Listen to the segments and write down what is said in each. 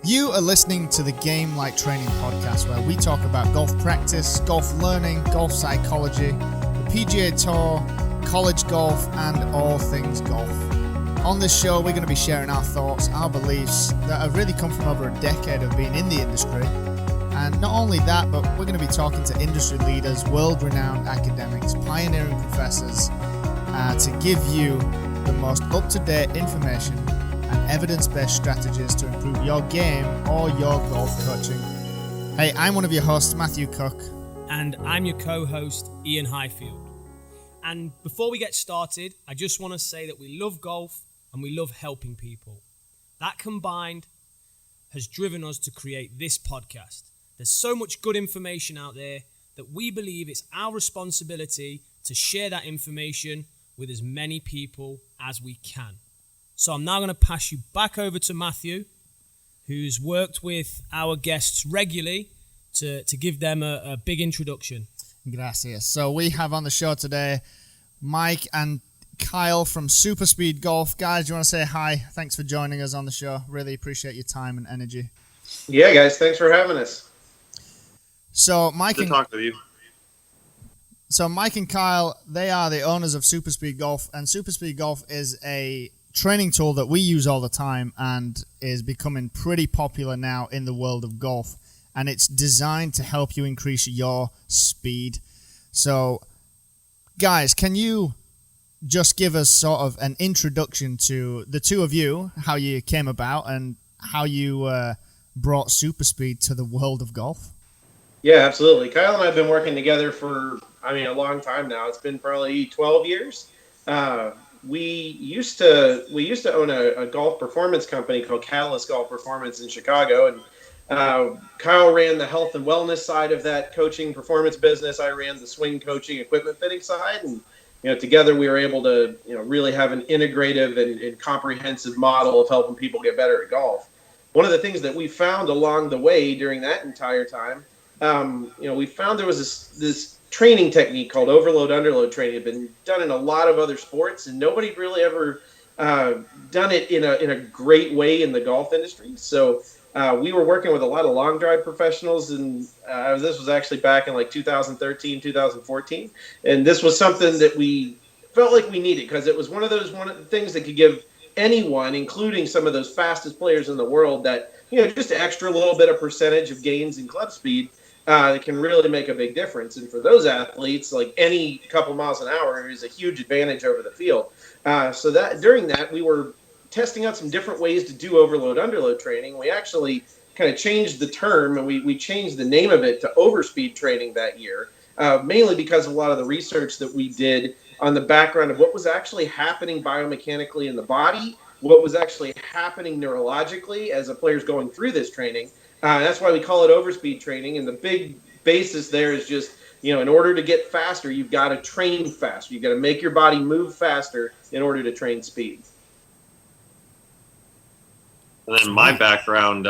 You are listening to the Game Like Training Podcast, where we talk about golf practice, golf learning, golf psychology, the PGA Tour, college golf, and all things golf. On this show, we're going to be sharing our thoughts, our beliefs that have really come from over a decade of being in the industry. And not only that, but we're going to be talking to industry leaders, world-renowned academics, pioneering professors, to give you the most up-to-date information and evidence-based strategies to improve your game or your golf coaching. Hey, I'm one of your hosts, Matthew Cook. And I'm your co-host, Ian Highfield. And before we get started, I just want to say that we love golf and we love helping people. That combined has driven us to create this podcast. There's so much good information out there that we believe it's our responsibility to share that information with as many people as we can. So I'm now going to pass you back over to Matthew, who's worked with our guests regularly to give them a big introduction. Gracias. So we have on the show today Mike and Kyle from SuperSpeed Golf. Guys, do you want to say hi? Thanks for joining us on the show. Really appreciate your time and energy. Yeah, guys, thanks for having us. So Mike Good to talk to you. So Mike and Kyle, they are the owners of SuperSpeed Golf, and SuperSpeed Golf is a training tool that we use all the time and is becoming pretty popular now in the world of golf. And it's designed to help you increase your speed. So, guys, can you just give us sort of an introduction to the two of you, how you came about and how you brought SuperSpeed to the world of golf? Yeah, absolutely. Kyle and I have been working together for, a long time now. It's been probably 12 years. We used to own a golf performance company called Catalyst Golf Performance in Chicago, and Kyle ran the health and wellness side of that coaching performance business. I ran the swing coaching equipment fitting side, and together we were able to really have an integrative and comprehensive model of helping people get better at golf. One of the things that we found along the way during that entire time, we found there was this training technique called overload underload training. It had been done in a lot of other sports, and nobody really ever done it in a great way in the golf industry. So we were working with a lot of long drive professionals, and this was actually back in like 2013, 2014, and this was something that we felt like we needed because it was one of the things that could give anyone, including some of those fastest players in the world, that just an extra little bit of percentage of gains in club speed. It can really make a big difference. And for those athletes, like any couple miles an hour is a huge advantage over the field. So that during that, we were testing out some different ways to do overload underload training. We actually kind of changed the term, and we changed the name of it to overspeed training that year, mainly because of a lot of the research that we did on the background of what was actually happening biomechanically in the body, what was actually happening neurologically as a player's going through this training. That's why we call it overspeed training. And the big basis there is just, in order to get faster, you've got to train faster. You've got to make your body move faster in order to train speed. And then my background,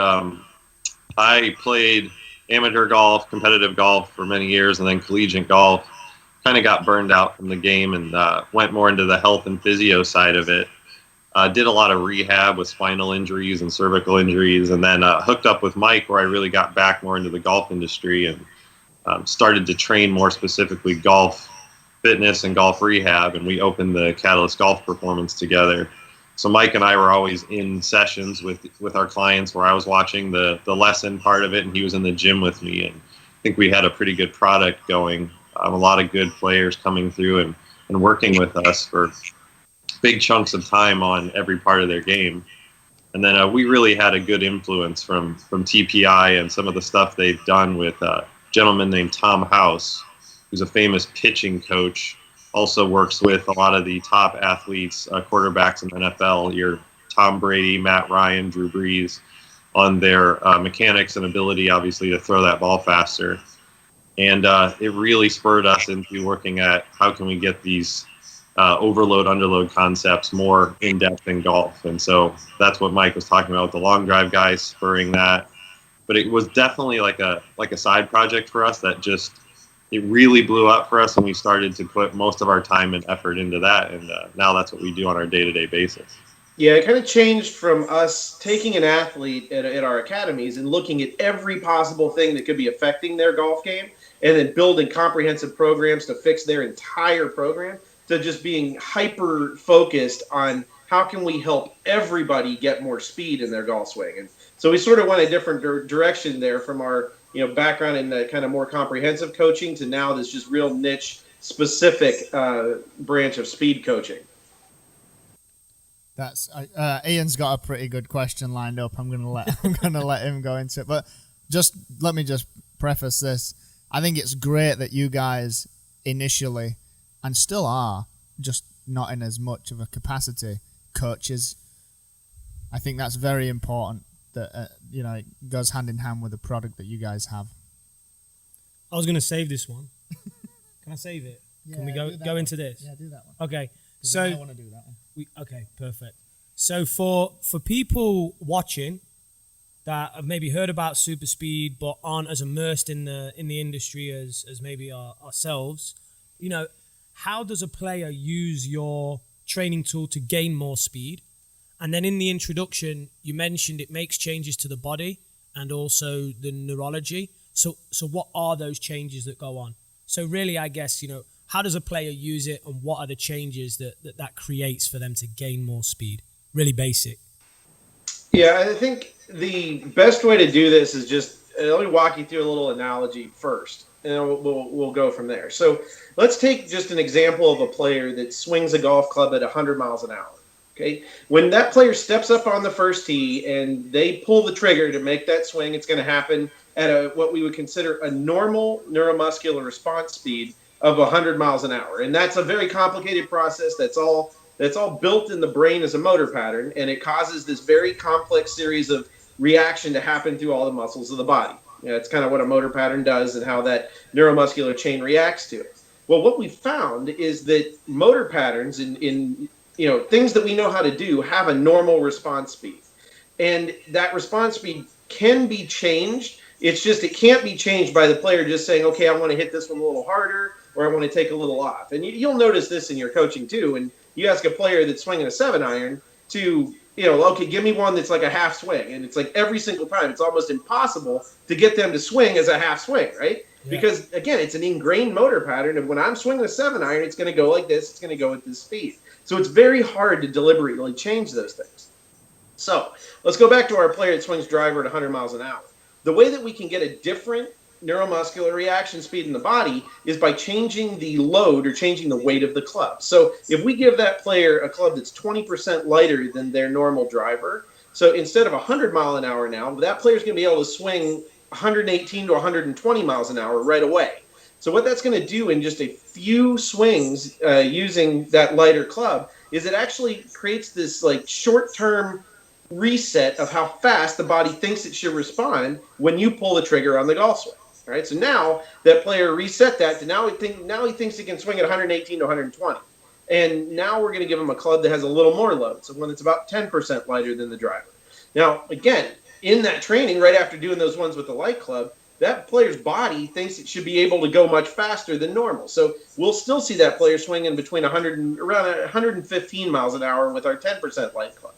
I played amateur golf, competitive golf for many years, and then collegiate golf. Kind of got burned out from the game and went more into the health and physio side of it. Did a lot of rehab with spinal injuries and cervical injuries, and then hooked up with Mike where I really got back more into the golf industry and started to train more specifically golf fitness and golf rehab, and we opened the Catalyst Golf Performance together. So Mike and I were always in sessions with our clients where I was watching the lesson part of it, and he was in the gym with me, and I think we had a pretty good product going. A lot of good players coming through and working with us for big chunks of time on every part of their game. And then we really had a good influence from TPI and some of the stuff they've done with a gentleman named Tom House, who's a famous pitching coach, also works with a lot of the top athletes, quarterbacks in the NFL, your Tom Brady, Matt Ryan, Drew Brees, on their mechanics and ability, obviously, to throw that ball faster. And it really spurred us into working at how can we get these overload, underload concepts more in-depth in golf. And so that's what Mike was talking about with the long drive guys, spurring that. But it was definitely like a side project for us that it really blew up for us, and we started to put most of our time and effort into that. And now that's what we do on our day-to-day basis. Yeah, it kind of changed from us taking an athlete at our academies and looking at every possible thing that could be affecting their golf game and then building comprehensive programs to fix their entire program to just being hyper focused on how can we help everybody get more speed in their golf swing. And so we sort of went a different direction there from our background in the kind of more comprehensive coaching to now this just real niche specific branch of speed coaching. That's Ian's got a pretty good question lined up. I'm gonna let him go into it. But let me preface this. I think it's great that you guys initially, and still are, just not in as much of a capacity, coaches. I think that's very important. That it goes hand in hand with the product that you guys have. I was gonna save this one. Can I save it? Yeah, can we go into this? Yeah, do that one. Okay. So I want to do that one. Okay, perfect. So for people watching that have maybe heard about SuperSpeed but aren't as immersed in the industry as maybe ourselves, how does a player use your training tool to gain more speed? And then in the introduction, you mentioned it makes changes to the body and also the neurology. So what are those changes that go on? So really, I guess, how does a player use it and what are the changes that creates for them to gain more speed? Really basic. Yeah, I think the best way to do this is just, let me walk you through a little analogy first, and then we'll go from there. So let's take just an example of a player that swings a golf club at 100 miles an hour. Okay, when that player steps up on the first tee and they pull the trigger to make that swing, it's going to happen at what we would consider a normal neuromuscular response speed of 100 miles an hour. And that's a very complicated process. That's all built in the brain as a motor pattern, and it causes this very complex series of reaction to happen through all the muscles of the body. It's kind of what a motor pattern does and how that neuromuscular chain reacts to it. Well, what we found is that motor patterns in things that we know how to do have a normal response speed. And that response speed can be changed. It's just it can't be changed by the player just saying, okay, I want to hit this one a little harder or I want to take a little off. And you'll notice this in your coaching too. And you ask a player that's swinging a 7-iron to, okay, give me one that's like a half swing. And it's like every single time, it's almost impossible to get them to swing as a half swing, right? Yeah. Because, again, it's an ingrained motor pattern. And when I'm swinging a 7-iron, it's going to go like this. It's going to go at this speed. So it's very hard to deliberately change those things. So let's go back to our player that swings driver at 100 miles an hour. The way that we can get a different neuromuscular reaction speed in the body is by changing the load or changing the weight of the club. So if we give that player a club that's 20% lighter than their normal driver, so instead of 100 mile an hour now, that player's going to be able to swing 118 to 120 miles an hour right away. So what that's going to do in just a few swings using that lighter club is it actually creates this like short-term reset of how fast the body thinks it should respond when you pull the trigger on the golf swing. All right, so now that player reset that to now he thinks he can swing at 118 to 120. And now we're going to give him a club that has a little more load, so one that's about 10% lighter than the driver. Now, again, in that training, right after doing those ones with the light club, that player's body thinks it should be able to go much faster than normal. So we'll still see that player swinging between around 115 miles an hour with our 10% light club.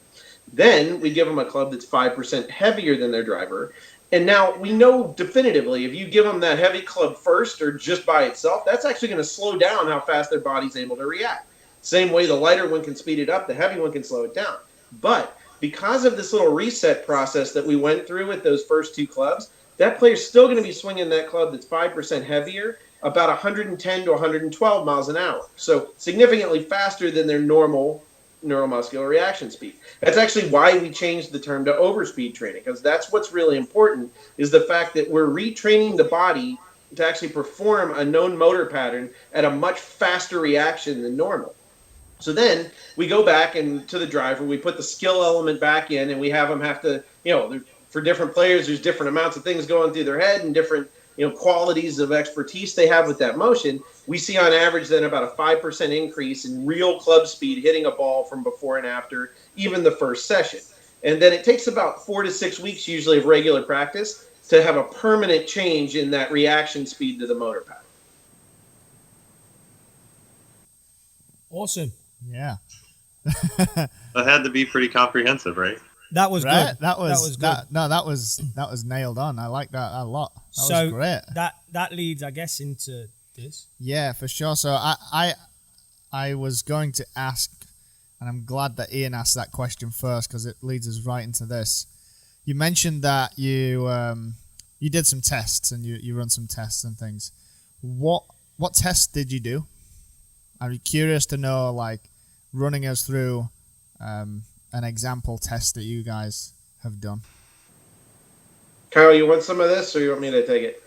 Then we give them a club that's 5% heavier than their driver. And now we know definitively if you give them that heavy club first or just by itself, that's actually going to slow down how fast their body's able to react. Same way the lighter one can speed it up, the heavy one can slow it down. But because of this little reset process that we went through with those first two clubs, that player's still going to be swinging that club that's 5% heavier about 110 to 112 miles an hour. So significantly faster than their normal neuromuscular reaction speed. That's actually why we changed the term to overspeed training, because that's what's really important is the fact that we're retraining the body to actually perform a known motor pattern at a much faster reaction than normal. So then we go back and to the driver, we put the skill element back in and we have them have to, for different players, there's different amounts of things going through their head and different qualities of expertise they have with that motion. We see on average then about a 5% increase in real club speed hitting a ball from before and after even the first session. And then it takes about 4 to 6 weeks usually of regular practice to have a permanent change in that reaction speed to the motor pattern. Awesome. Yeah. That had to be pretty comprehensive, right? That was right? good. That was good. that was nailed on. I like that a lot. That So was great. that leads, I guess, into this. Yeah, for sure. So I was going to ask, and I'm glad that Ian asked that question first because it leads us right into this. You mentioned that you did some tests and you run some tests and things. What tests did you do? I'm curious to know, like, running us through an example test that you guys have done. Kyle, you want some of this, or you want me to take it?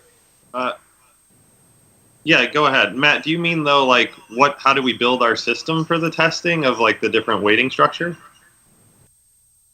Yeah, go ahead. Matt, do you mean, though, like, how do we build our system for the testing of, like, the different weighting structure?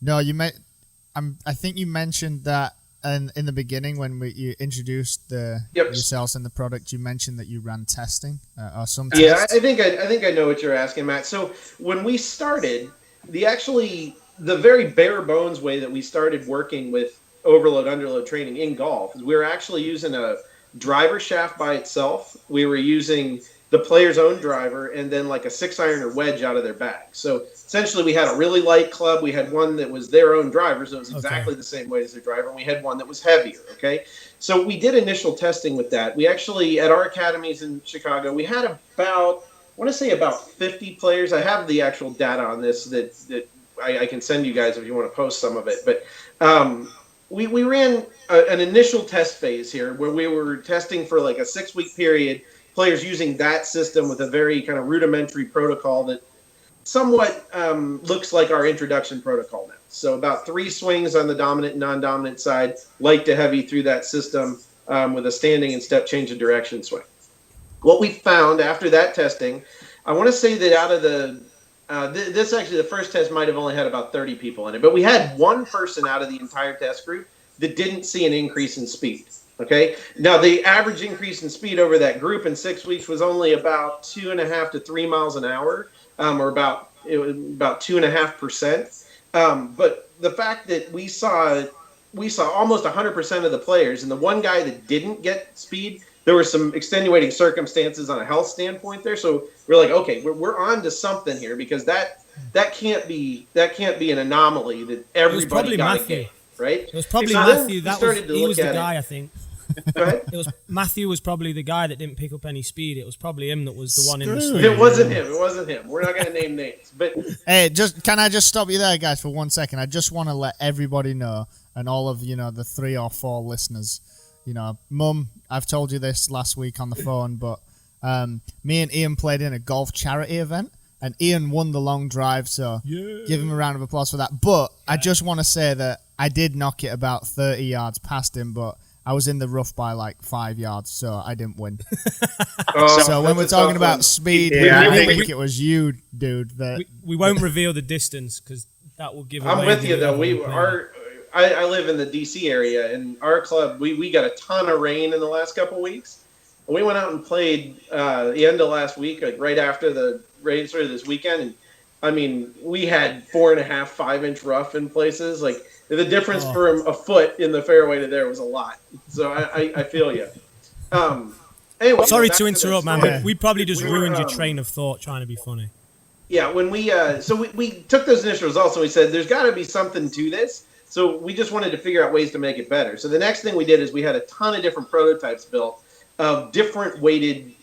No, I think you mentioned that in the beginning when you introduced yourselves and the product. You mentioned that you ran testing or some tests. Yeah, I think I know what you're asking, Matt. So when we started, the very bare bones way that we started working with overload underload training in golf is we were actually using a driver shaft by itself. We were using the player's own driver and then like a 6-iron or wedge out of their bag. So essentially we had a really light club. We had one that was their own driver, so it was exactly the same weight as their driver. And we had one that was heavier, okay? So we did initial testing with that. We actually, at our academies in Chicago, we had about 50 players. I have the actual data on this that I can send you guys if you want to post some of it. But we ran an initial test phase here where we were testing for like a 6-week period, players using that system with a very kind of rudimentary protocol that somewhat looks like our introduction protocol now. So about 3 swings on the dominant and non-dominant side, light to heavy through that system with a standing and step change of direction swing. What we found after that testing, I want to say that out of the first test might have only had about 30 people in it, but we had one person out of the entire test group that didn't see an increase in speed. Okay. Now the average increase in speed over that group in 6 weeks was only about 2.5 to 3 miles an hour, or about 2.5%. But the fact that we saw almost 100% of the players, and the one guy that didn't get speed, there were some extenuating circumstances on a health standpoint there. So we're like, okay, we're on to something here, because that can't be an anomaly that everybody got to get, right? It was probably so Matthew. He was the guy, I think. Go ahead. Matthew was probably the guy that didn't pick up any speed. It was probably him that was the one in the swing. It wasn't him. We're not going to name names. But hey, can I just stop you there, guys, for 1 second? I just want to let everybody know, and all of the 3 or 4 listeners. Mum, I've told you this last week on the phone, but me and Ian played in a golf charity event, and Ian won the long drive, so give him a round of applause for that. But I just want to say that I did knock it about 30 yards past him, but I was in the rough by like 5 yards, so I didn't win. So when we're talking about speed, I think it was you, dude. We won't reveal the distance because that will give away. I'm with you, though. I live in the D.C. area, and our club, we got a ton of rain in the last couple weeks. We went out and played the end of last week, like right after the rain started this weekend. And I mean, we had 4.5, 5-inch rough in places. Like the difference from a foot in the fairway to there was a lot. So I feel you. Anyway, sorry to interrupt, man. But we probably just ruined your train of thought trying to be funny. Yeah, when we took those initial results and we said there's got to be something to this. So we just wanted to figure out ways to make it better. So the next thing we did is we had a ton of different prototypes built of different weighted,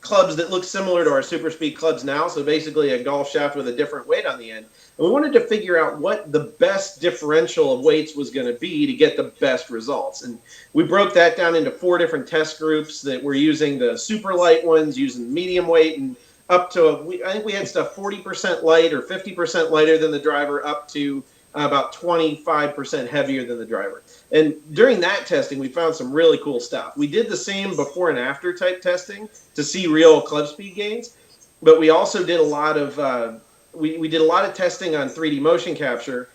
clubs that look similar to our SuperSpeed clubs now. So basically a golf shaft with a different weight on the end. And we wanted to figure out what the best differential of weights was going to be to get the best results. And we broke that down into 4 different test groups that were using the super light ones, using medium weight, and up to, I think we had stuff 40% light or 50% lighter than the driver, up to about 25% heavier than the driver. And during that testing, we found some really cool stuff. We did the same before and after type testing to see real club speed gains, but we also did a lot of we did a lot of testing on 3D motion capture.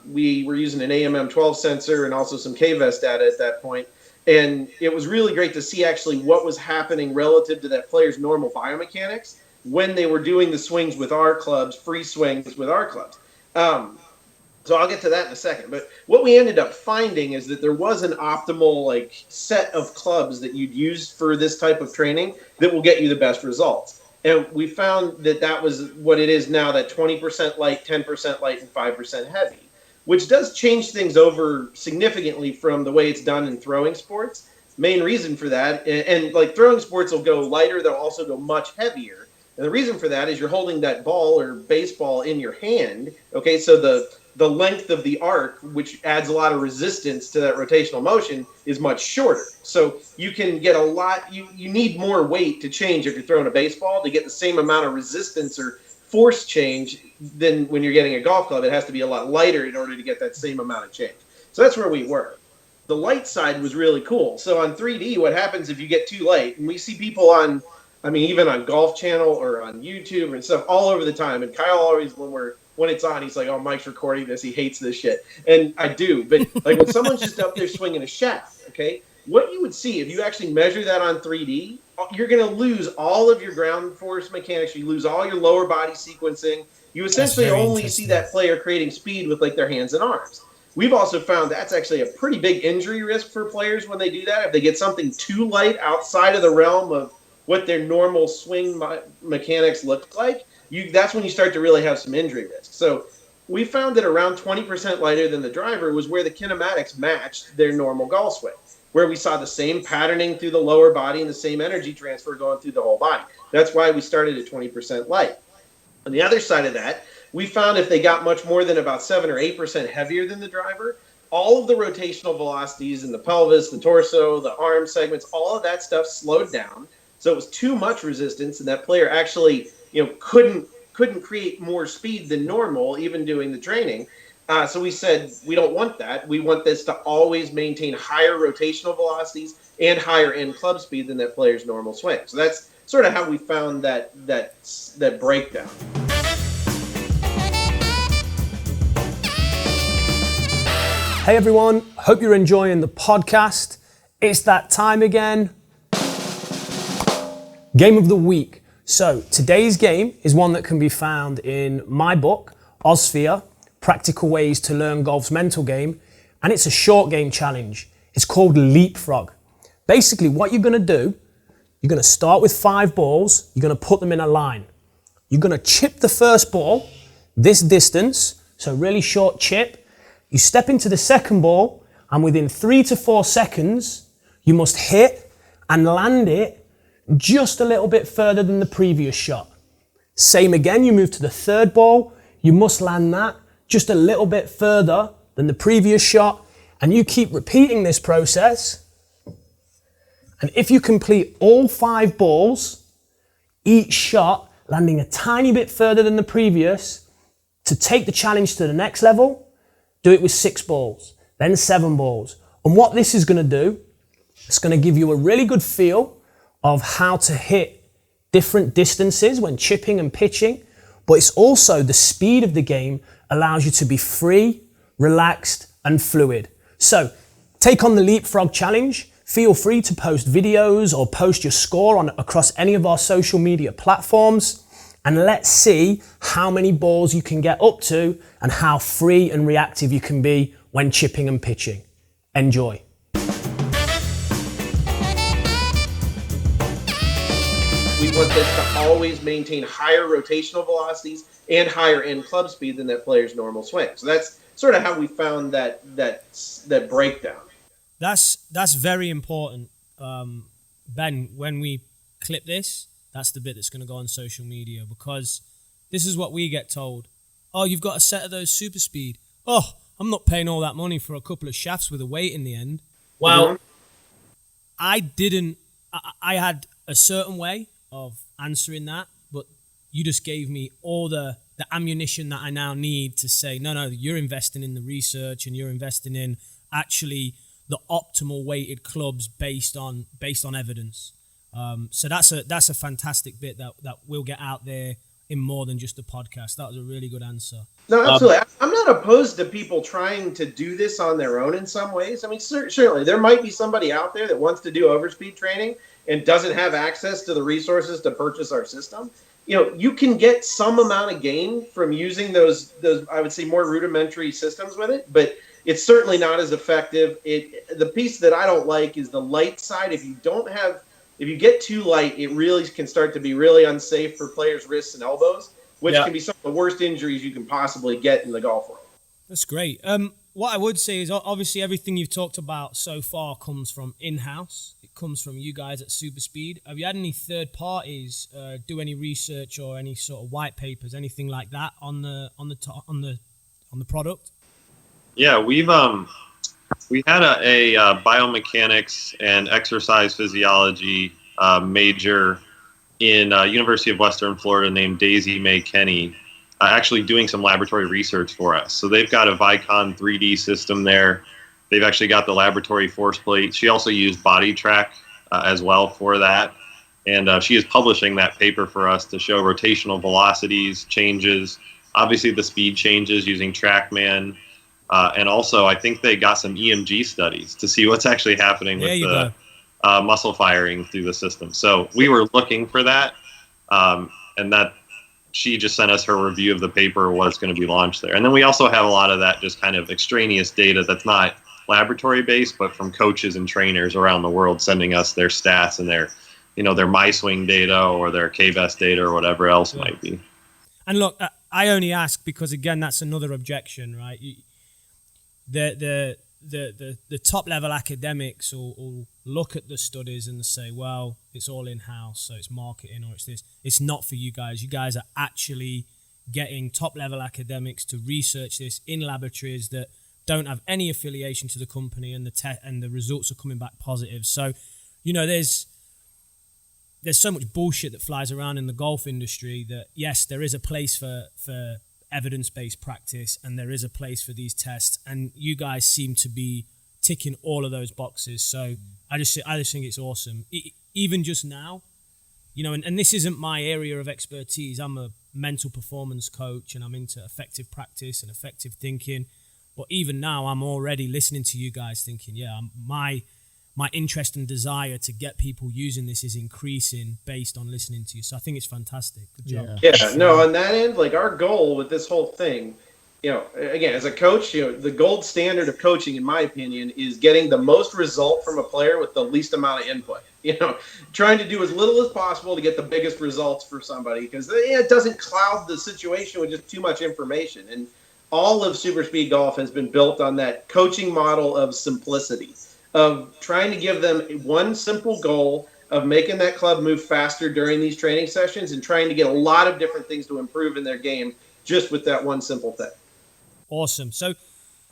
We were using an AMM12 sensor and also some KVEST data at that point. And it was really great to see actually what was happening relative to that player's normal biomechanics when they were doing the swings with our clubs, free swings with our clubs. So I'll get to that in a second. But what we ended up finding is that there was an optimal set of clubs that you'd use for this type of training that will get you the best results. And we found that was what it is now, that 20% light, 10% light, and 5% heavy, which does change things over significantly from the way it's done in throwing sports. Main reason for that, and like throwing sports will go lighter, they'll also go much heavier. And the reason for that is you're holding that ball or baseball in your hand. Okay, so the length of the arc, which adds a lot of resistance to that rotational motion, is much shorter. So you can get you need more weight to change if you're throwing a baseball to get the same amount of resistance or force change than when you're getting a golf club. It has to be a lot lighter in order to get that same amount of change. So that's where we were. The light side was really cool. So on 3D, what happens if you get too light? And we see people even on Golf Channel or on YouTube and stuff all over the time. And Kyle always, when it's on, he's like, "Oh, Mike's recording this. He hates this shit." And I do. But like when someone's just up there swinging a shaft, okay, what you would see if you actually measure that on 3D, you're going to lose all of your ground force mechanics. You lose all your lower body sequencing. You essentially only see that player creating speed with like their hands and arms. We've also found that's actually a pretty big injury risk for players when they do that. If they get something too light outside of the realm of what their normal swing mechanics look like, that's when you start to really have some injury risk. So we found that around 20% lighter than the driver was where the kinematics matched their normal golf swing, where we saw the same patterning through the lower body and the same energy transfer going through the whole body. That's why we started at 20% light. On the other side of that, we found if they got much more than about 7 or 8% heavier than the driver, all of the rotational velocities in the pelvis, the torso, the arm segments, all of that stuff slowed down. So it was too much resistance, and that player actually, couldn't create more speed than normal, even doing the training. So we said, we don't want that. We want this to always maintain higher rotational velocities and higher end club speed than that player's normal swing. So that's sort of how we found that breakdown. Hey everyone, hope you're enjoying the podcast. It's that time again. Game of the week. So today's game is one that can be found in my book, OSVEA, Practical Ways to Learn Golf's Mental Game, and it's a short game challenge. It's called Leapfrog. Basically what you're going to do, you're going to start with 5 balls, you're going to put them in a line. You're going to chip the first ball this distance, so really short chip. You step into the second ball, and within 3 to 4 seconds, you must hit and land it just a little bit further than the previous shot. Same again, you move to the third ball, you must land that just a little bit further than the previous shot, and you keep repeating this process. And if you complete all 5 balls, each shot landing a tiny bit further than the previous, to take the challenge to the next level, do it with 6 balls, then 7 balls. And what this is going to do, it's going to give you a really good feel of how to hit different distances when chipping and pitching, but it's also the speed of the game allows you to be free, relaxed, and fluid. So take on the Leapfrog Challenge. Feel free to post videos or post your score across any of our social media platforms. And let's see how many balls you can get up to and how free and reactive you can be when chipping and pitching. Enjoy. We want this to always maintain higher rotational velocities and higher end club speed than that player's normal swing. So that's sort of how we found that breakdown. That's very important. Ben, when we clip this, that's the bit that's going to go on social media, because this is what we get told. Oh, you've got a set of those SuperSpeed. Oh, I'm not paying all that money for a couple of shafts with a weight in the end. Well, I had a certain way of answering that, but you just gave me all the ammunition that I now need to say, no, you're investing in the research and you're investing in actually the optimal weighted clubs based on evidence. So that's a fantastic bit that we'll get out there in more than just a podcast. That was a really good answer. No, absolutely. I'm not opposed to people trying to do this on their own in some ways. I mean, certainly there might be somebody out there that wants to do overspeed training and doesn't have access to the resources to purchase our system. You can get some amount of gain from using those I would say more rudimentary systems with it, but it's certainly not as effective. The piece that I don't like is the light side. If you don't have If you get too light, it really can start to be really unsafe for players' wrists and elbows, which can be some of the worst injuries you can possibly get in the golf world. That's great. What I would say is obviously everything you've talked about so far comes from in-house. It comes from you guys at SuperSpeed. Have you had any third parties do any research or any sort of white papers, anything like that on the product? Yeah, we had a biomechanics and exercise physiology major in University of Western Florida named Daisy Mae Kenny, actually doing some laboratory research for us. So they've got a Vicon 3D system there. They've actually got the laboratory force plate. She also used body track as well for that. And she is publishing that paper for us to show rotational velocities, changes, obviously the speed changes using TrackMan. And also, I think they got some EMG studies to see what's actually happening with the muscle firing through the system. So we were looking for that. And that she just sent us her review of the paper, what's going to be launched there. And then we also have a lot of that just kind of extraneous data that's not laboratory based, but from coaches and trainers around the world sending us their stats and their MySwing data or their KBest data or whatever else might be. And look, I only ask because, again, that's another objection, right? The top level academics will look at the studies and say, well, it's all in-house, so it's marketing or it's this. It's not for you guys. You guys are actually getting top level academics to research this in laboratories that don't have any affiliation to the company, and the results are coming back positive. So, there's so much bullshit that flies around in the golf industry that, yes, there is a place for evidence-based practice, and there is a place for these tests, and you guys seem to be ticking all of those boxes. So I just think it's awesome. Even just now, and this isn't my area of expertise. I'm a mental performance coach, and I'm into effective practice and effective thinking. But even now, I'm already listening to you guys thinking, my interest and desire to get people using this is increasing based on listening to you. So I think it's fantastic. Good job. Yeah, no, on that end, like our goal with this whole thing, again, as a coach, the gold standard of coaching, in my opinion, is getting the most result from a player with the least amount of input. Trying to do as little as possible to get the biggest results for somebody, because it doesn't cloud the situation with just too much information. And all of SuperSpeed Golf has been built on that coaching model of simplicity, of trying to give them one simple goal of making that club move faster during these training sessions and trying to get a lot of different things to improve in their game just with that one simple thing. Awesome. So,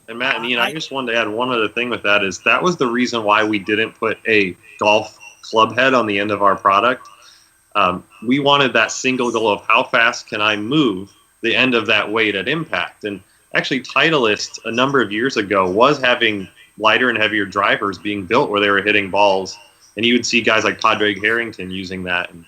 and Matt and Ian, I just wanted to add one other thing with that is that was the reason why we didn't put a golf club head on the end of our product. We wanted that single goal of how fast can I move the end of that weight at impact. And actually Titleist a number of years ago was having lighter and heavier drivers being built where they were hitting balls. And you would see guys like Padraig Harrington using that. And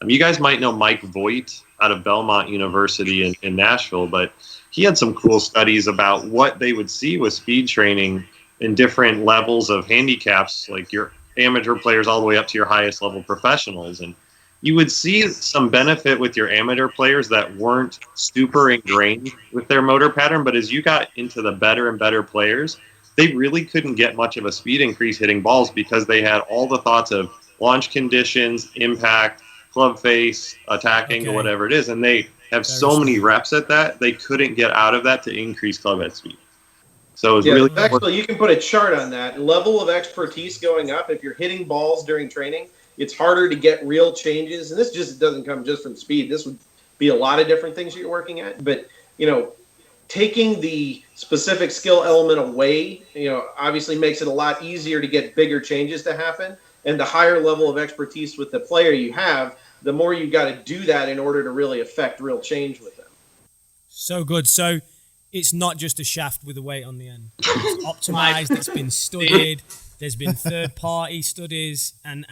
you guys might know Mike Voigt out of Belmont University in Nashville, but he had some cool studies about what they would see with speed training in different levels of handicaps, like your amateur players all the way up to your highest level professionals. And you would see some benefit with your amateur players that weren't super ingrained with their motor pattern, but as you got into the better and better players, they really couldn't get much of a speed increase hitting balls because they had all the thoughts of launch conditions, impact, club face, attack angle, whatever it is. And they have so many reps at that, they couldn't get out of that to increase club head speed. So it's really actually, you can put a chart on that. Level of expertise going up. If you're hitting balls during training, it's harder to get real changes. And this just doesn't come just from speed. This would be a lot of different things you're working at. But, taking the specific skill element away, obviously makes it a lot easier to get bigger changes to happen. And the higher level of expertise with the player you have, the more you got to do that in order to really affect real change with them. So good. So it's not just a shaft with a weight on the end. It's optimized. It's been studied. There's been third-party studies. And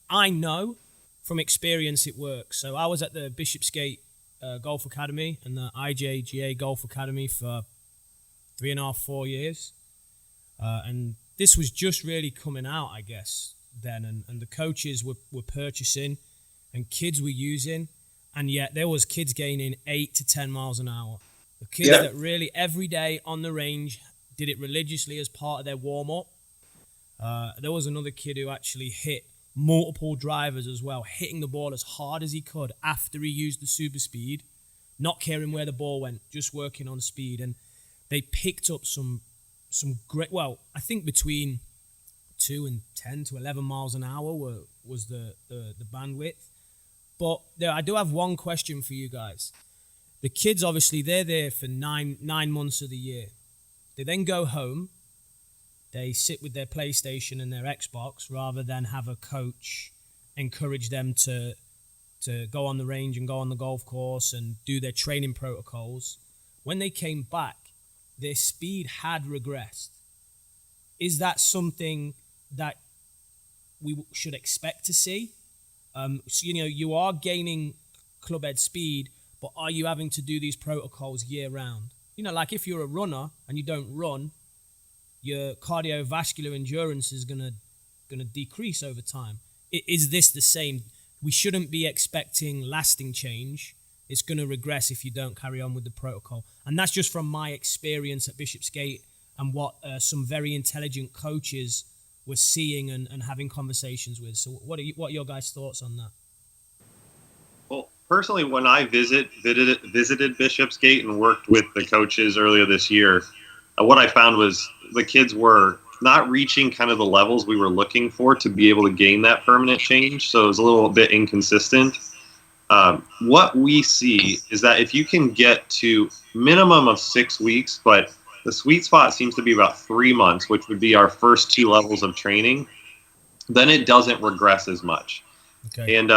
I know from experience it works. So I was at the Bishopsgate Golf Academy and the IJGA Golf Academy for 3.5-4 years. And this was just really coming out, I guess, then. And the coaches were purchasing and kids were using. And yet there was kids gaining 8 to 10 miles an hour. The kids that really every day on the range did it religiously as part of their warm-up. There was another kid who actually hit multiple drivers as well, hitting the ball as hard as he could after he used the super speed, not caring where the ball went, just working on speed. And they picked up some great, well, I think between 2 and 10 to 11 miles an hour was the bandwidth. But I do have one question for you guys. The kids, obviously, they're there for nine months of the year. They then go home. They sit with their PlayStation and their Xbox rather than have a coach encourage them to go on the range and go on the golf course and do their training protocols. When they came back, their speed had regressed. Is that something that we should expect to see? So, you are gaining club head speed, but are you having to do these protocols year round? Like if you're a runner and you don't run, your cardiovascular endurance is gonna decrease over time. Is this the same? We shouldn't be expecting lasting change. It's going to regress if you don't carry on with the protocol. And that's just from my experience at Bishopsgate and what some very intelligent coaches were seeing and having conversations with. So what are your guys' thoughts on that? Well, personally, when I visited Bishopsgate and worked with the coaches earlier this year, what I found was the kids were not reaching kind of the levels we were looking for to be able to gain that permanent change. So it was a little bit inconsistent. What we see is that if you can get to minimum of 6 weeks, but the sweet spot seems to be about 3 months, which would be our first 2 levels of training, then it doesn't regress as much. Okay. And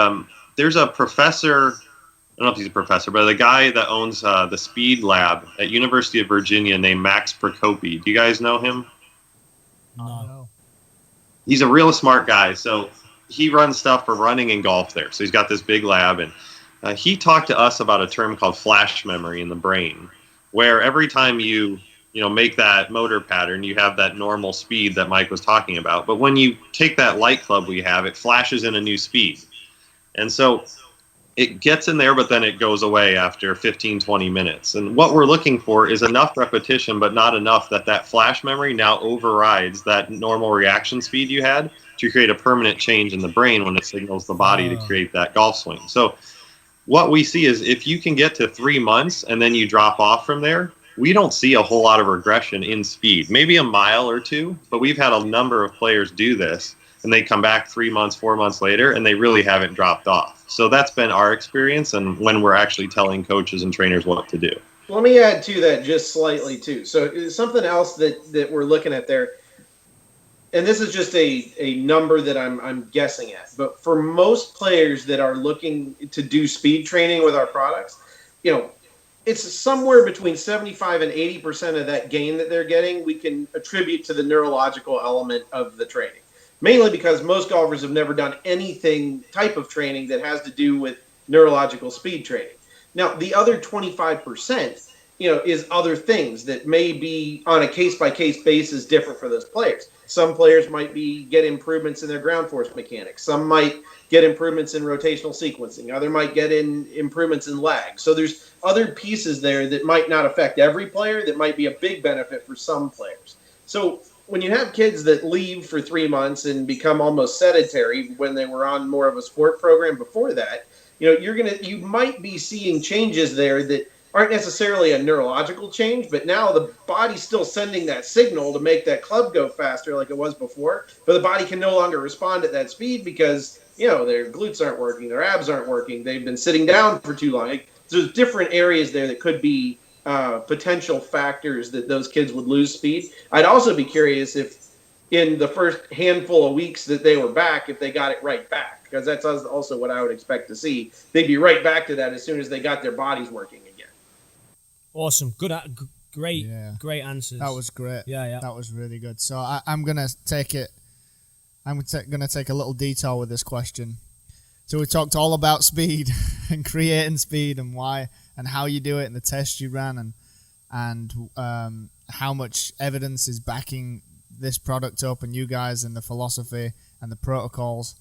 there's a professor, I don't know if he's a professor, but the guy that owns the Speed Lab at University of Virginia named Max Procopi. Do you guys know him? No. He's a real smart guy. So he runs stuff for running and golf there. So he's got this big lab, and he talked to us about a term called flash memory in the brain, where every time you make that motor pattern, you have that normal speed that Mike was talking about. But when you take that light club we have, it flashes in a new speed. And so it gets in there, but then it goes away after 15, 20 minutes. And what we're looking for is enough repetition, but not enough that flash memory now overrides that normal reaction speed you had to create a permanent change in the brain when it signals the body to create that golf swing. So what we see is if you can get to 3 months and then you drop off from there, we don't see a whole lot of regression in speed, maybe a mile or two, but we've had a number of players do this. And they come back 3 months, 4 months later, and they really haven't dropped off. So that's been our experience, and when we're actually telling coaches and trainers what to do. Let me add to that just slightly, too. So something else that we're looking at there, and this is just a number that I'm guessing at, but for most players that are looking to do speed training with our products, it's somewhere between 75 and 80% of that gain that they're getting we can attribute to the neurological element of the training. Mainly because most golfers have never done anything type of training that has to do with neurological speed training. Now, the other 25%, is other things that may be on a case-by-case basis different for those players. Some players might get improvements in their ground force mechanics. Some might get improvements in rotational sequencing. Other might get improvements in lag. So there's other pieces there that might not affect every player that might be a big benefit for some players. So when you have kids that leave for 3 months and become almost sedentary when they were on more of a sport program before that, you might be seeing changes there that aren't necessarily a neurological change, but now the body's still sending that signal to make that club go faster like it was before, but the body can no longer respond at that speed because, their glutes aren't working, their abs aren't working, they've been sitting down for too long. There's different areas there that could be potential factors that those kids would lose speed. I'd also be curious if in the first handful of weeks that they were back, if they got it right back, because that's also what I would expect to see. They'd be right back to that as soon as they got their bodies working again. Awesome. Great answers. That was great. Yeah. That was really good. So I'm going to take it. I'm going to take a little detour with this question. So we talked all about speed and creating speed and why and how you do it and the tests you ran and how much evidence is backing this product up and you guys and the philosophy and the protocols.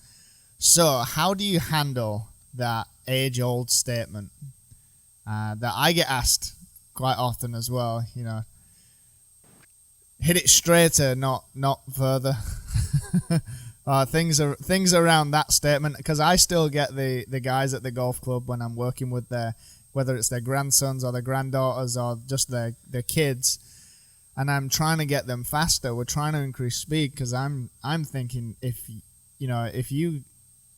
So how do you handle that age-old statement that I get asked quite often as well, hit it straighter, not further. Things around that statement, because I still get the guys at the golf club when I'm working with whether it's their grandsons or their granddaughters or just their kids, and I'm trying to get them faster. We're trying to increase speed because I'm thinking if you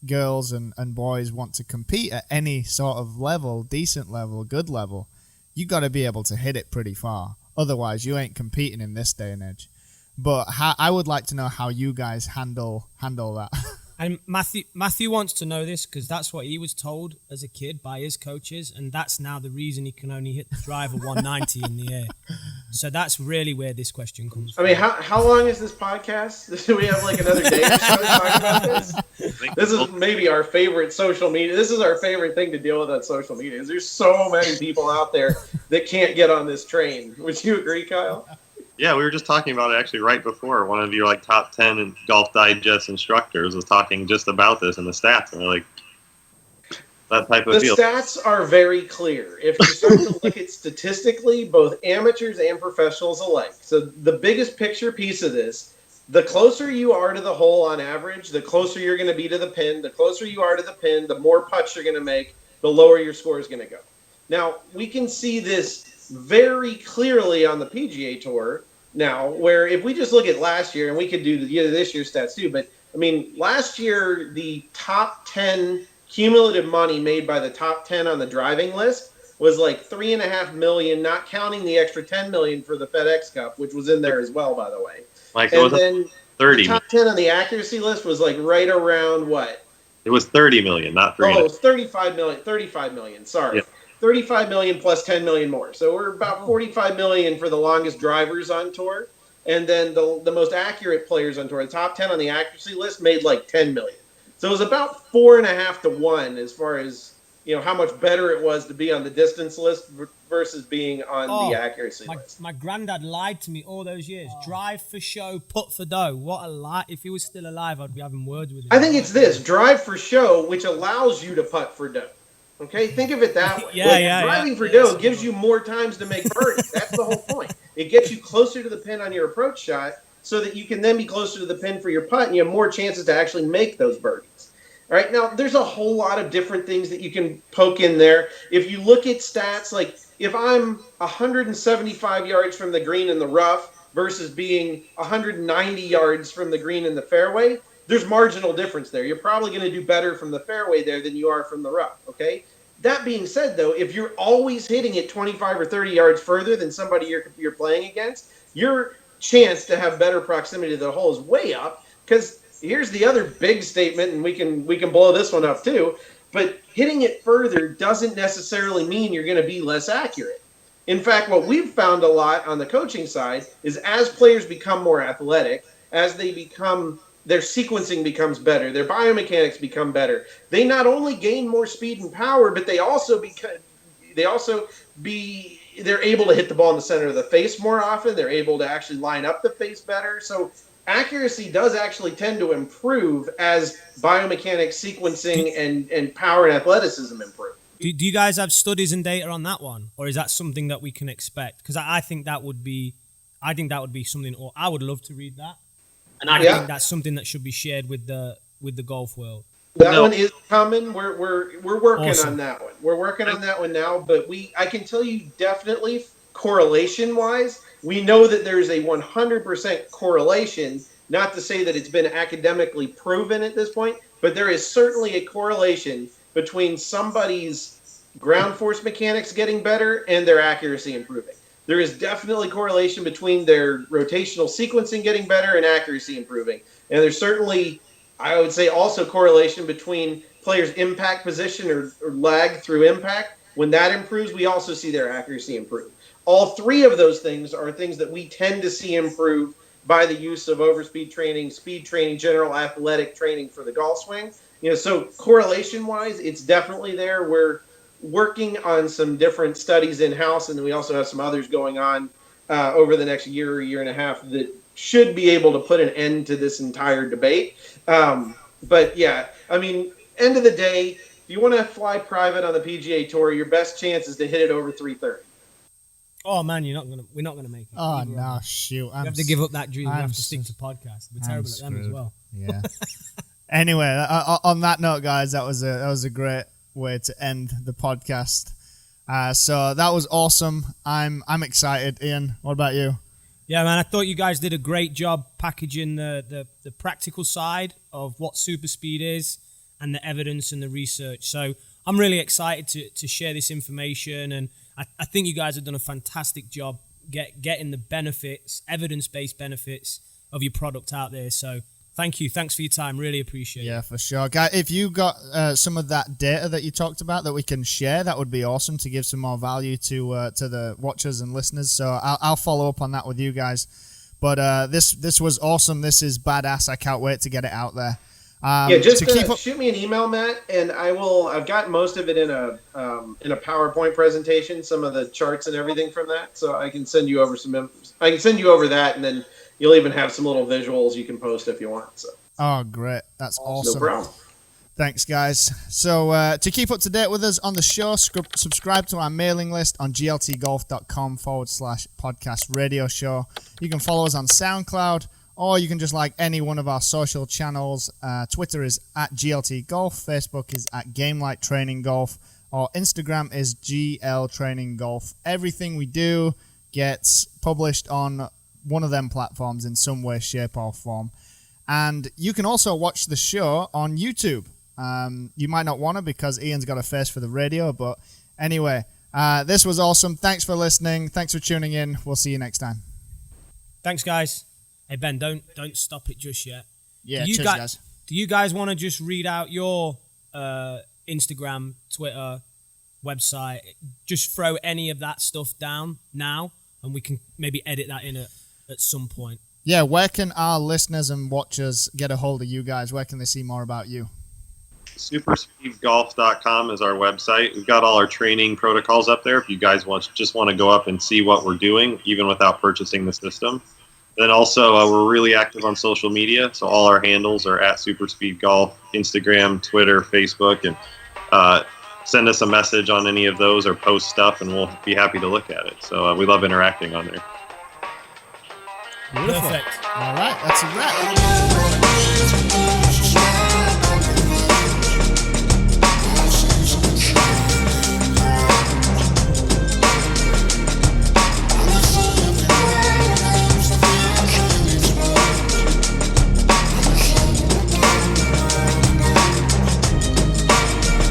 girls and boys want to compete at any sort of level, decent level, good level, you got to be able to hit it pretty far. Otherwise, you ain't competing in this day and age. But I would like to know how you guys handle that. And Matthew wants to know this because that's what he was told as a kid by his coaches, and that's now the reason he can only hit the driver 190 in the air. So that's really where this question comes from. I mean, how long is this podcast? Do we have like another day or so to talk about this? This is maybe our favorite social media. This is our favorite thing to deal with on social media. There's so many people out there that can't get on this train. Would you agree, Kyle? Yeah, we were just talking about it actually right before. One of your like top 10 in Golf Digest instructors was talking just about this and the stats, and they're like that type of deal. The stats are very clear. If you start to look at statistically, both amateurs and professionals alike. So the biggest picture piece of this, the closer you are to the hole on average, the closer you're going to be to the pin. The closer you are to the pin, the more putts you're going to make, the lower your score is going to go. Now, we can see this very clearly on the PGA Tour now, where if we just look at last year, and we could do this year's stats too, but I mean, last year, the top 10 cumulative money made by the top 10 on the driving list was like $3.5 million, not counting the extra $10 million for the FedEx Cup, which was in there as well, by the way. Like, and then 30. The top 10 on the accuracy list was like right around what? It was 30 million, not 3. Oh, it was 35 million. 35 million. Sorry. Yeah. 35 million plus 10 million more. So we're about 45 million for the longest drivers on tour. And then the most accurate players on tour, the top 10 on the accuracy list, made like 10 million. So it was about 4.5 to 1 as far as, how much better it was to be on the distance list versus being on the accuracy list. My granddad lied to me all those years. Drive for show, putt for dough. What a lie. If he was still alive, I'd be having words with him. I think it's this, drive for show, which allows you to putt for dough. Okay, think of it that way. Driving for dough gives you more times to make birdies. That's the whole point. It gets you closer to the pin on your approach shot so that you can then be closer to the pin for your putt, and you have more chances to actually make those birdies. All right, now there's a whole lot of different things that you can poke in there. If you look at stats, like if I'm 175 yards from the green in the rough versus being 190 yards from the green in the fairway, there's marginal difference there. You're probably going to do better from the fairway there than you are from the rough, okay? That being said, though, if you're always hitting it 25 or 30 yards further than somebody you're playing against, your chance to have better proximity to the hole is way up. Because here's the other big statement, and we can blow this one up too, but hitting it further doesn't necessarily mean you're going to be less accurate. In fact, what we've found a lot on the coaching side is as players become more athletic, as they become their sequencing becomes better, their biomechanics become better. They not only gain more speed and power, but they're able to hit the ball in the center of the face more often. They're able to actually line up the face better. So accuracy does actually tend to improve as biomechanics, sequencing, and power and athleticism improve. Do you guys have studies and data on that one, or is that something that we can expect? Because I think that would be something, or I would love to read that. And I think that's something that should be shared with the golf world. That one is coming. We're working on that one. We're working on that one now. But I can tell you definitely correlation wise, we know that there's a 100% correlation. Not to say that it's been academically proven at this point, but there is certainly a correlation between somebody's ground force mechanics getting better and their accuracy improving. There is definitely correlation between their rotational sequencing getting better and accuracy improving. And there's certainly, I would say, also correlation between players' impact position or lag through impact. When that improves, we also see their accuracy improve. All three of those things are things that we tend to see improve by the use of overspeed training, speed training, general athletic training for the golf swing. So correlation-wise, it's definitely there. We're working on some different studies in-house, and then we also have some others going on over the next year and a half that should be able to put an end to this entire debate. But yeah, I mean, end of the day, if you want to fly private on the PGA Tour, your best chance is to hit it over 330. Oh man, we're not gonna make it. Oh no, shoot! We have to give up that dream. We have to stick to podcasts. We're terrible at them as well. Yeah. Anyway, on that note, guys, that was a great way to end the podcast. So that was awesome. I'm excited. Ian, what about you? Yeah, man, I thought you guys did a great job packaging the practical side of what SuperSpeed is and the evidence and the research. So I'm really excited to share this information, and I think you guys have done a fantastic job getting the benefits, evidence-based benefits of your product out there. So thank you. Thanks for your time. Really appreciate it. Yeah, for sure. Guys, if you got some of that data that you talked about that we can share, that would be awesome to give some more value to the watchers and listeners. So I'll follow up on that with you guys. But this was awesome. This is badass. I can't wait to get it out there. Shoot me an email, Matt, and I will. I've got most of it in a PowerPoint presentation, some of the charts and everything from that. So I can send you over I can send you over that, and then you'll even have some little visuals you can post if you want. So. Oh, great. That's awesome. No problem. Thanks, guys. So to keep up to date with us on the show, subscribe to our mailing list on gltgolf.com/podcast radio show. You can follow us on SoundCloud, or you can just like any one of our social channels. Twitter is at GLT Golf, Facebook is at Game Like Training Golf, or Instagram is GL Training Golf. Everything we do gets published on one of them platforms in some way, shape, or form. And you can also watch the show on YouTube. You might not want to because Ian's got a face for the radio, but anyway, this was awesome. Thanks for listening. Thanks for tuning in. We'll see you next time. Thanks, guys. Hey, Ben, don't stop it just yet. Yeah, cheers, guys. Do you guys want to just read out your Instagram, Twitter, website? Just throw any of that stuff down now, and we can maybe edit that in at some point. Yeah, where can our listeners and watchers get a hold of you guys? Where can they see more about you? SuperSpeedGolf.com is our website. We've got all our training protocols up there if you guys just want to go up and see what we're doing, even without purchasing the system. Then also, we're really active on social media, so all our handles are at SuperSpeed Golf, Instagram, Twitter, Facebook, and send us a message on any of those or post stuff, and we'll be happy to look at it. So we love interacting on there. Beautiful. Perfect. All right, that's a wrap.